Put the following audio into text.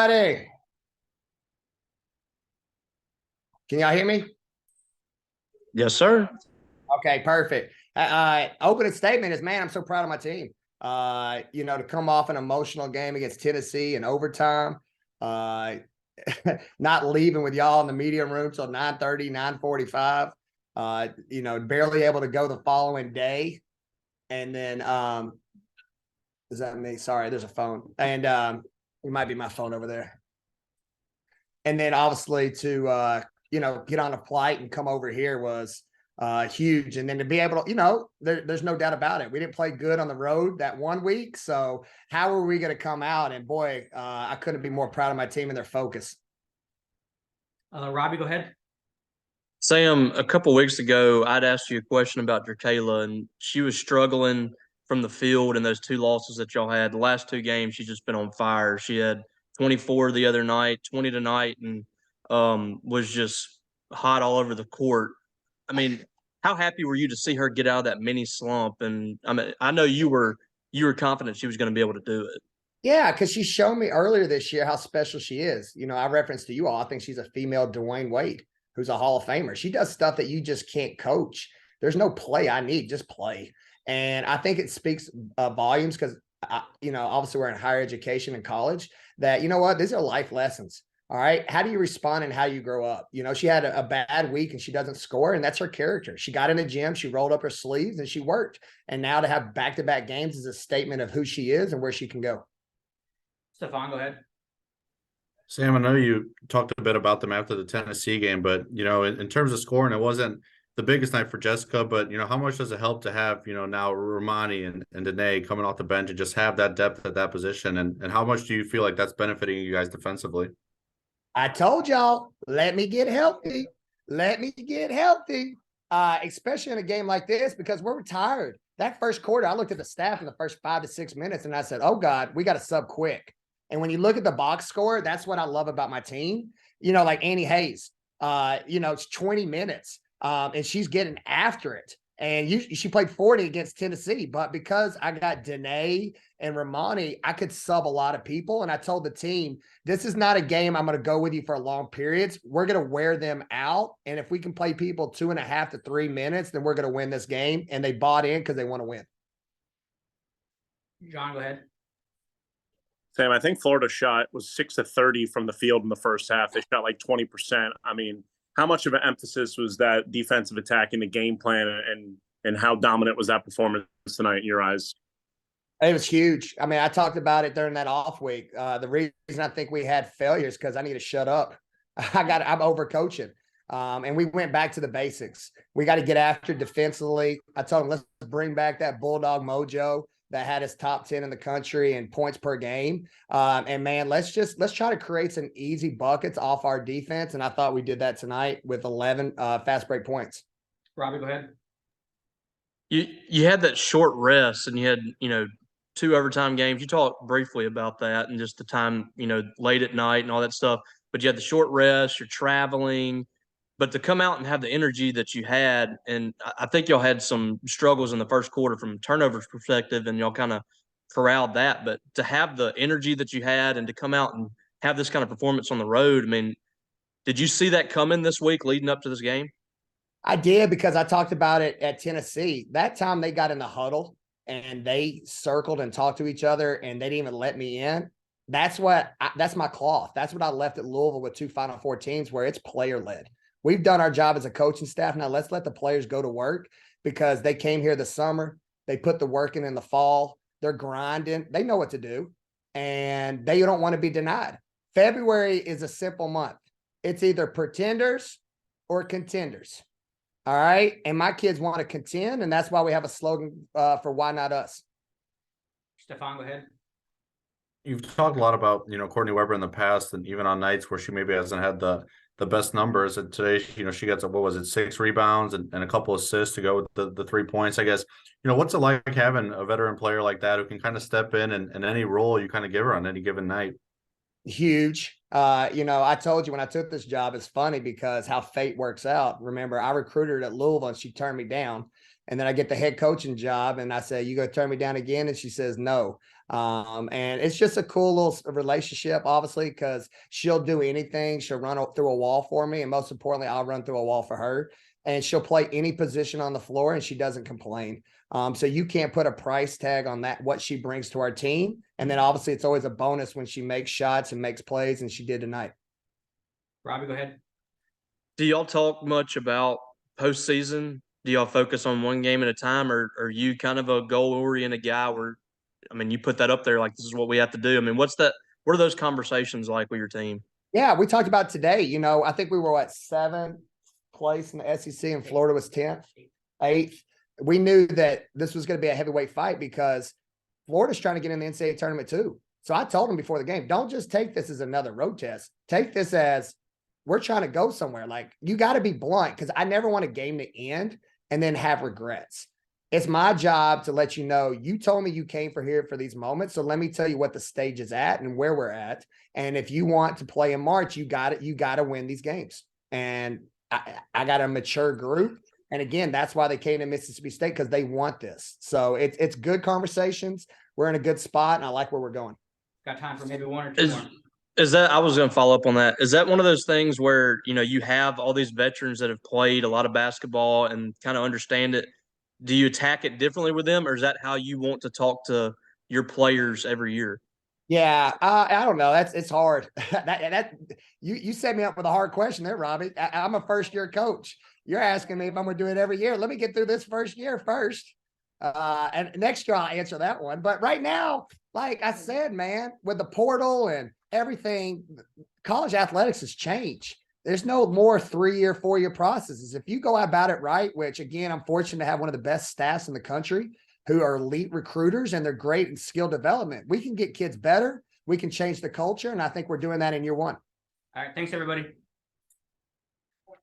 Can y'all hear me? Yes, sir. Okay, perfect. Opening statement is, man, I'm so proud of my team. To come off an emotional game against Tennessee in overtime, not leaving with y'all in the media room till 9:30, 9:45, barely able to go the following day. And then, is that me? Sorry, there's a phone. And it might be my phone over there. And then obviously to, get on a flight and come over here was huge. And then to be able to, there's no doubt about it. We didn't play good on the road that 1 week. So how are we going to come out? And boy, I couldn't be more proud of my team and their focus. Robbie, go ahead. Sam, a couple weeks ago, I'd asked you a question about Kayla, and she was struggling from the field in those two losses that y'all had. The last two games, she's just been on fire. She had 24 the other night, 20 tonight, and was just hot all over the court. I mean, how happy were you to see her get out of that mini slump? And I mean, I know you were confident she was going to be able to do it. Yeah, because she showed me earlier this year how special she is. I referenced to you all, I think she's a female Dwayne Wade, who's a Hall of Famer. She does stuff that you just can't coach. There's no play I need, just play. And I think it speaks volumes because, obviously we're in higher education and college that, these are life lessons. All right. How do you respond and how you grow up? She had a bad week and she doesn't score, and that's her character. She got in the gym, she rolled up her sleeves and she worked. And now to have back-to-back games is a statement of who she is and where she can go. Stefan, go ahead. Sam, I know you talked a bit about them after the Tennessee game, but, in terms of scoring, it wasn't the biggest night for Jessica, but, how much does it help to have, now Romani and Danae coming off the bench and just have that depth at that position? And how much do you feel like that's benefiting you guys defensively? I told y'all, let me get healthy. Let me get healthy, especially in a game like this because we're tired. That first quarter, I looked at the staff in the first 5 to 6 minutes and I said, oh, God, we got to sub quick. And when you look at the box score, that's what I love about my team. Like Annie Hayes, it's 20 minutes and she's getting after it. And she played 40 against Tennessee. But because I got Danae and Romani, I could sub a lot of people. And I told the team, this is not a game I'm going to go with you for long periods. We're going to wear them out. And if we can play people 2.5 to 3 minutes, then we're going to win this game. And they bought in because they want to win. John, go ahead. Sam, I think Florida shot was 6 of 30 from the field in the first half. They shot like 20%. I mean, how much of an emphasis was that defensive attack in the game plan, and how dominant was that performance tonight in your eyes? It was huge. I mean, I talked about it during that off week. The reason I think we had failures because I need to shut up. I'm overcoaching. And we went back to the basics. We got to get after defensively. I told him, let's bring back that Bulldog mojo that had us top 10 in the country in points per game. And man, let's try to create some easy buckets off our defense. And I thought we did that tonight with 11 fast break points. Robbie, go ahead. You had that short rest and you had, 2 overtime games. You talked briefly about that and just the time, late at night and all that stuff. But you had the short rest, you're traveling. But to come out and have the energy that you had, and I think y'all had some struggles in the first quarter from a turnovers perspective, and y'all kind of corralled that. But to have the energy that you had and to come out and have this kind of performance on the road, I mean, did you see that coming this week leading up to this game? I did because I talked about it at Tennessee. That time they got in the huddle and they circled and talked to each other and they didn't even let me in. That's my cloth. That's what I left at Louisville with 2 Final Four teams where it's player-led. We've done our job as a coaching staff. Now let's let the players go to work because they came here this summer. They put the work in the fall. They're grinding. They know what to do, and they don't want to be denied. February is a simple month. It's either pretenders or contenders. All right. And my kids want to contend, and that's why we have a slogan for Why Not Us. Stefan, go ahead. You've talked a lot about, Courtney Weber in the past, and even on nights where she maybe hasn't had the best numbers. And today, she gets, 6 rebounds and a couple assists to go with the 3 points, I guess. What's it like having a veteran player like that who can kind of step in and any role you kind of give her on any given night? Huge. I told you when I took this job, it's funny because how fate works out. Remember, I recruited her at Louisville and she turned me down. And then I get the head coaching job and I say, you going to turn me down again? And she says, no. And it's just a cool little relationship, obviously, because she'll do anything. She'll run through a wall for me. And most importantly, I'll run through a wall for her. And she'll play any position on the floor and she doesn't complain. So you can't put a price tag on that, what she brings to our team. And then obviously it's always a bonus when she makes shots and makes plays, and she did tonight. Robbie, go ahead. Do y'all talk much about postseason? Do y'all focus on one game at a time, or are you kind of a goal-oriented guy where, I mean, you put that up there like this is what we have to do? I mean, what are those conversations like with your team? Yeah, we talked about today. You know, I think we were at 7th place in the SEC and Florida was 10th, 8th. We knew that this was going to be a heavyweight fight because Florida's trying to get in the NCAA tournament too. So I told them before the game, don't just take this as another road test. Take this as we're trying to go somewhere. Like, you got to be blunt, because I never want a game to end and then have regrets. It's my job to let you know, you told me you came here for these moments. So let me tell you what the stage is at and where we're at. And if you want to play in March, you got to win these games. And I got a mature group. And again, that's why they came to Mississippi State, because they want this. So it's good conversations. We're in a good spot, and I like where we're going. Got time for maybe one or two more. Is that, I was going to follow up on that. Is that one of those things where, you know, you have all these veterans that have played a lot of basketball and kind of understand it? Do you attack it differently with them, or is that how you want to talk to your players every year? Yeah, I don't know. It's hard. You set me up with a hard question there, Robbie. I'm a first-year coach. You're asking me if I'm going to do it every year. Let me get through this first year first. And next year I'll answer that one. But right now, like I said, man, with the portal and everything, college athletics has changed. There's no more 3-year, 4-year processes. If you go about it right, which again, I'm fortunate to have one of the best staffs in the country who are elite recruiters, and they're great in skill development. We can get kids better. We can change the culture. And I think we're doing that in year one. All right. Thanks, everybody.